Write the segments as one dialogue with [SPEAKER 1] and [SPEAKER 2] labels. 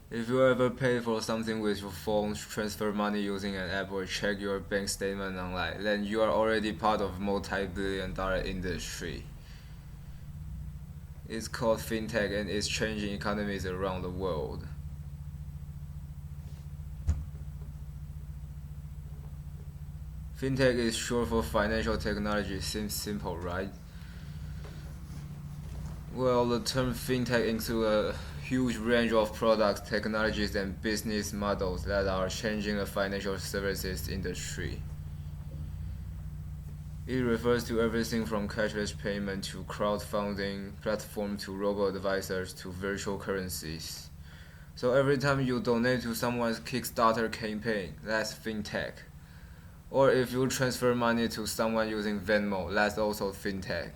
[SPEAKER 1] If you ever pay for something with your phone, transfer money using an app, or check your bank statement online, then you are already part of a multi-billion-dollar industry. It's called fintech and it's changing economies around the world. Fintech is short for financial technology. Seems simple, right? Well, the term fintech includes a huge range of products, technologies, and business models that are changing the financial services industry. It refers to everything from cashless payment to crowdfunding platform to robo-advisors to virtual currencies. So every time you donate to someone's Kickstarter campaign, that's fintech. Or if you transfer money to someone using Venmo, that's also fintech.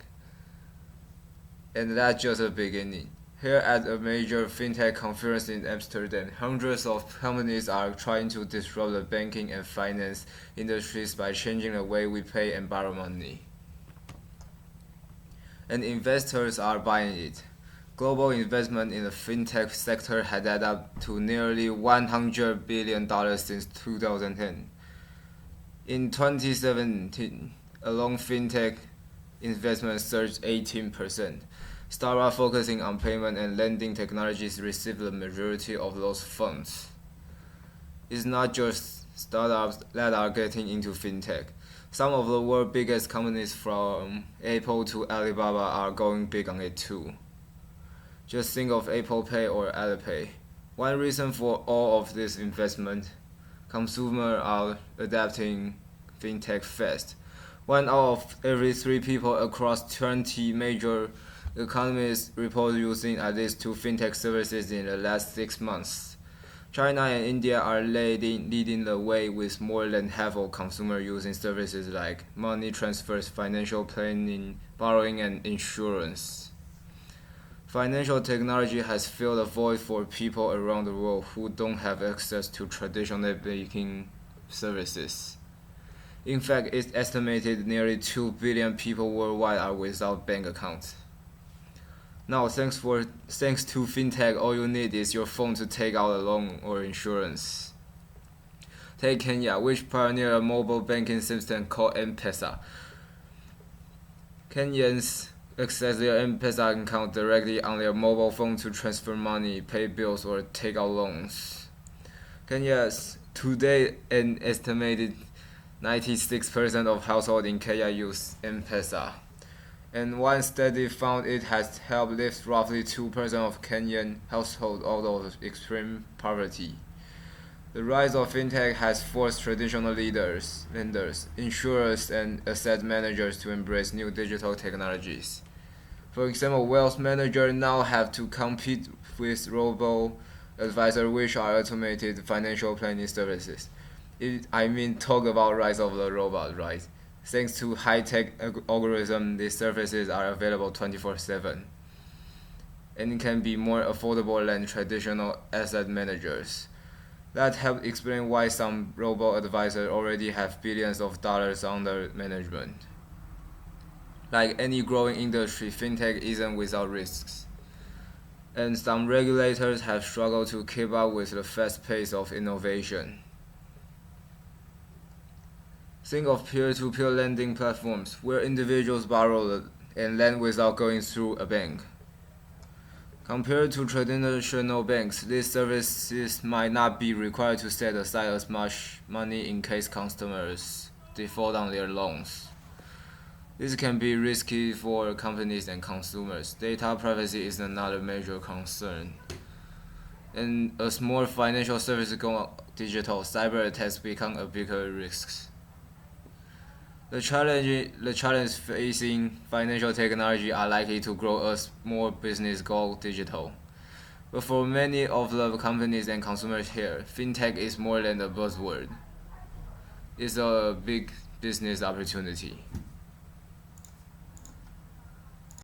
[SPEAKER 1] And that's just the beginning. Here at a major fintech conference in Amsterdam, hundreds of companies are trying to disrupt the banking and finance industries by changing the way we pay and borrow money. And investors are buying it. Global investment in the fintech sector had added up to nearly $100 billion since 2010. In 2017, alone fintech investment surged 18%. Startups focusing on payment and lending technologies receive the majority of those funds. It's not just startups that are getting into fintech. Some of the world's biggest companies from Apple to Alibaba are going big on it too. Just think of Apple Pay or Alipay. One reason for all of this investment, consumers are adapting fintech fast. One out of every 3 people across 20 major economies report using at least 2 fintech services in the last 6 months. China and India are leading the way with more than half of consumers using services like money transfers, financial planning, borrowing, and insurance. Financial technology has filled a void for people around the world who don't have access to traditional banking services. In fact, it's estimated nearly 2 billion people worldwide are without bank accounts. Now, thanks to fintech, all you need is your phone to take out a loan or insurance. Take Kenya, which pioneered a mobile banking system called M-Pesa. Kenyans access their M-Pesa account directly on their mobile phone to transfer money, pay bills, or take out loans. Kenya's today an estimated 96% of households in Kenya use M-Pesa. And one study found it has helped lift roughly 2% of Kenyan households out of extreme poverty. The rise of fintech has forced traditional lenders, insurers, and asset managers to embrace new digital technologies. For example, wealth managers now have to compete with robo-advisors, which are automated financial planning services. Talk about rise of the robot, right? Thanks to high-tech algorithms, these services are available 24/7 and can be more affordable than traditional asset managers. That helps explain why some robo-advisors already have billions of dollars under management. Like any growing industry, fintech isn't without risks. And some regulators have struggled to keep up with the fast pace of innovation. Think of peer-to-peer lending platforms, where individuals borrow and lend without going through a bank. Compared to traditional banks, these services might not be required to set aside as much money in case customers default on their loans. This can be risky for companies and consumers. Data privacy is another major concern. And as more financial services go digital, cyber attacks become a bigger risk. The challenges facing financial technology are likely to grow as more businesses go digital. But for many of the companies and consumers here, fintech is more than a buzzword. It's a big business opportunity.